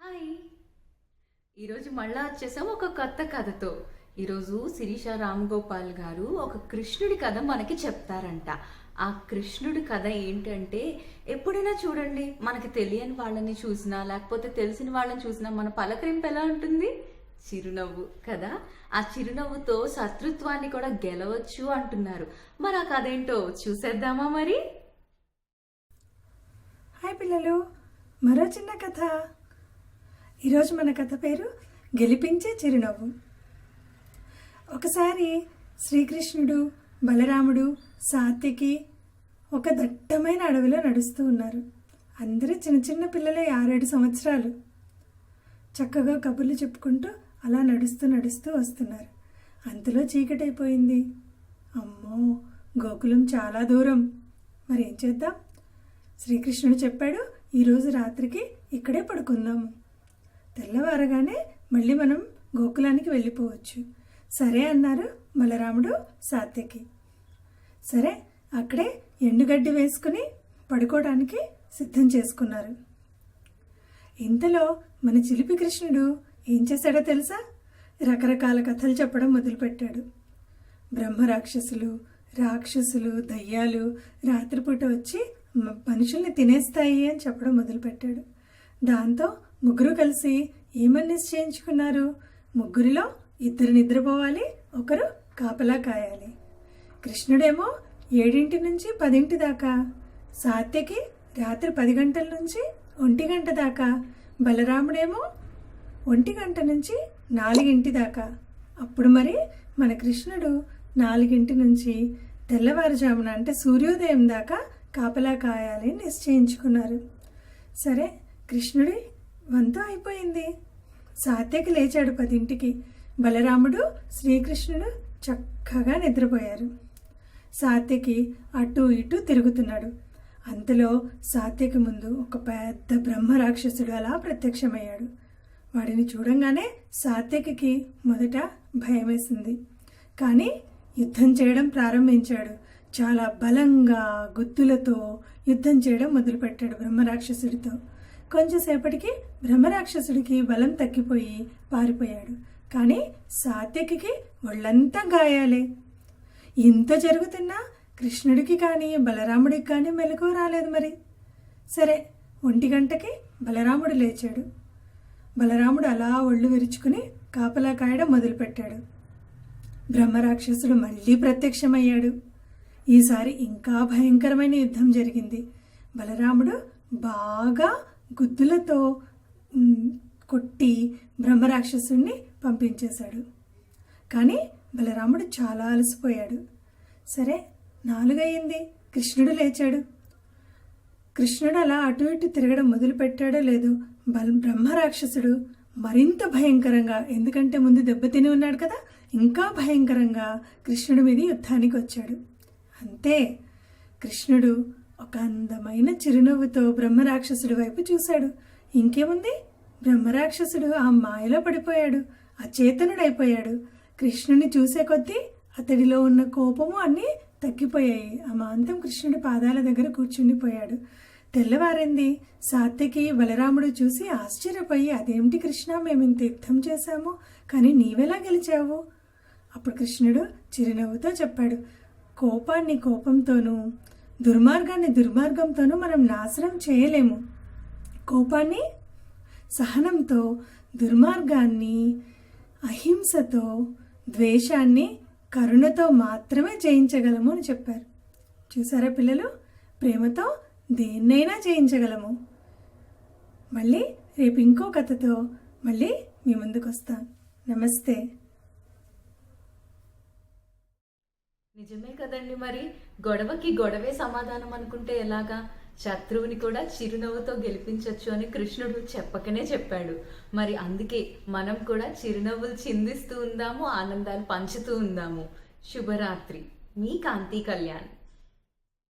Hi! ఈరోజు మళ్ళా వచ్చేసాం ఒక కొత్త కథతో. ఈరోజు శిరీష రామ్ గోపాల్ గారు ఒక కృష్ణుడి కథ మనకి చెప్తారంట. ఆ కృష్ణుడి కథ ఏంటంటే, ఎప్పుడైనా చూడండి, మనకి తెలియని వాళ్ళని చూసినా లేకపోతే తెలిసిన వాళ్ళని చూసినా మన పలకరింపు ఎలా ఉంటుంది? చిరునవ్వు కదా. ఆ చిరునవ్వుతో శత్రుత్వాన్ని కూడా గెలవచ్చు అంటున్నారు. మరి ఆ కథ ఏంటో చూసేద్దామా మరి? హాయ్ పిల్లలు, మరో చిన్న కథ. ఈరోజు మన కథ పేరు గెలిపించే చిరునవ్వు. ఒకసారి శ్రీకృష్ణుడు, బలరాముడు, సాత్యకి ఒక దట్టమైన అడవిలో నడుస్తూ ఉన్నారు. అందరూ చిన్న చిన్న పిల్లలే, 6-7 సంవత్సరాలు. చక్కగా కబుర్లు చెప్పుకుంటూ అలా నడుస్తూ నడుస్తూ వస్తున్నారు. అంతలో చీకటైపోయింది. అమ్మో, గోకులం చాలా దూరం. మరేం చేద్దాం? శ్రీకృష్ణుడు చెప్పాడు, ఈరోజు రాత్రికి ఇక్కడే పడుకుందాము. తెల్లవారగానే మళ్ళీ మనం గోకులానికి వెళ్ళిపోవచ్చు. సరే అన్నారు బలరాముడు, సాత్యకి. సరే, అక్కడే ఎండుగడ్డి వేసుకుని పడుకోవడానికి సిద్ధం చేసుకున్నారు. ఇంతలో మన చిలిపి కృష్ణుడు ఏం చేశాడో తెలుసా? రకరకాల కథలు చెప్పడం మొదలుపెట్టాడు. బ్రహ్మరాక్షసులు, రాక్షసులు, దయ్యాలు రాత్రిపూట వచ్చి మనుషుల్ని తినేస్తాయి అని చెప్పడం మొదలుపెట్టాడు. దాంతో ముగ్గురు కలిసి ఏమని నిశ్చయించుకున్నారు? ముగ్గురిలో 2 నిద్రపోవాలి, ఒకరు కాపలా కాయాలి. కృష్ణుడేమో 7 నుంచి 10 దాకా, సాత్యకి రాత్రి 10 గంటల నుంచి 1 గంట దాకా, బలరాముడేమో 1 గంట నుంచి 4 దాకా. అప్పుడు మరి మన కృష్ణుడు 4 నుంచి తెల్లవారుజామున అంటే సూర్యోదయం దాకా కాపలా కాయాలి నిశ్చయించుకున్నారు. సరే, కృష్ణుడి వంతు అయిపోయింది. సాత్యకి లేచాడు 10కి. బలరాముడు, శ్రీకృష్ణుడు చక్కగా నిద్రపోయారు. సాత్యకి అటు ఇటు తిరుగుతున్నాడు. అంతలో సాత్యకి ముందు ఒక పెద్ద బ్రహ్మరాక్షసుడు అలా ప్రత్యక్షమయ్యాడు. వాడిని చూడంగానే సాత్యకి మొదట భయం వేసింది. కానీ యుద్ధం చేయడం ప్రారంభించాడు. చాలా బలంగా గుత్తులతో యుద్ధం చేయడం మొదలుపెట్టాడు బ్రహ్మరాక్షసుడితో. కొంచెంసేపటికి బ్రహ్మరాక్షసుడికి బలం తగ్గిపోయి పారిపోయాడు. కానీ సాత్యకి ఒళ్ళంతా గాయాలే. ఇంత జరుగుతున్నా కృష్ణుడికి కానీ బలరాముడికి కానీ మెలకువ రాలేదు. మరి సరే, 1 గంటకి బలరాముడు లేచాడు. బలరాముడు అలా ఒళ్ళు విరుచుకుని కాపలా కాయడం మొదలుపెట్టాడు. బ్రహ్మరాక్షసుడు మళ్ళీ ప్రత్యక్షమయ్యాడు. ఈసారి ఇంకా భయంకరమైన యుద్ధం జరిగింది. బలరాముడు బాగా గుద్దులతో కొట్టి బ్రహ్మరాక్షసుడిని పంపించేశాడు. కానీ బలరాముడు చాలా అలసిపోయాడు. సరే, 4 అయింది. కృష్ణుడు లేచాడు. కృష్ణుడు అలా అటు ఇటు తిరగడం మొదలుపెట్టాడో లేదో, బ్రహ్మరాక్షసుడు మరింత భయంకరంగా, ఎందుకంటే ముందు దెబ్బతిని ఉన్నాడు కదా, ఇంకా భయంకరంగా కృష్ణుడి మీద యుద్ధానికి వచ్చాడు. అంతే, కృష్ణుడు ఒక అందమైన చిరునవ్వుతో బ్రహ్మరాక్షసుడి వైపు చూశాడు. ఇంకేముంది, బ్రహ్మరాక్షసుడు ఆ మాయలో పడిపోయాడు, అచేతనుడైపోయాడు. కృష్ణుని చూసే కొద్దీ అతడిలో ఉన్న కోపము అన్నీ తగ్గిపోయాయి. ఆ మాంతం కృష్ణుడి పాదాల దగ్గర కూర్చుండిపోయాడు. తెల్లవారింది. సాత్యకి బలరాముడు చూసి ఆశ్చర్యపోయి, అదేమిటి కృష్ణ, మేము ఇంత యుద్ధం చేశాము, కానీ నీవెలా గెలిచావు? అప్పుడు కృష్ణుడు చిరునవ్వుతో చెప్పాడు, కోపాన్ని కోపంతోనూ దుర్మార్గాన్ని దుర్మార్గంతోనూ మనం నాశనం చేయలేము. కోపాన్ని సహనంతో, దుర్మార్గాన్ని అహింసతో, ద్వేషాన్ని కరుణతో మాత్రమే జయించగలము అని చెప్పారు. చూసారా పిల్లలు, ప్రేమతో దేన్నైనా జయించగలము. మళ్ళీ రేపు ఇంకో కథతో మళ్ళీ మీ ముందుకు వస్తాను. నమస్తే. నిజమే కదండి. మరి గొడవకి గొడవే సమాధానం అనుకుంటే ఎలాగా? శత్రువుని కూడా చిరునవ్వుతో గెలిపించవచ్చు అని కృష్ణుడు చెప్పకనే చెప్పాడు. మరి అందుకే మనం కూడా చిరునవ్వులు చిందిస్తూ ఉందాము, ఆనందాలు పంచుతూ ఉందాము. శుభరాత్రి. మీ కాంతి కళ్యాణ్.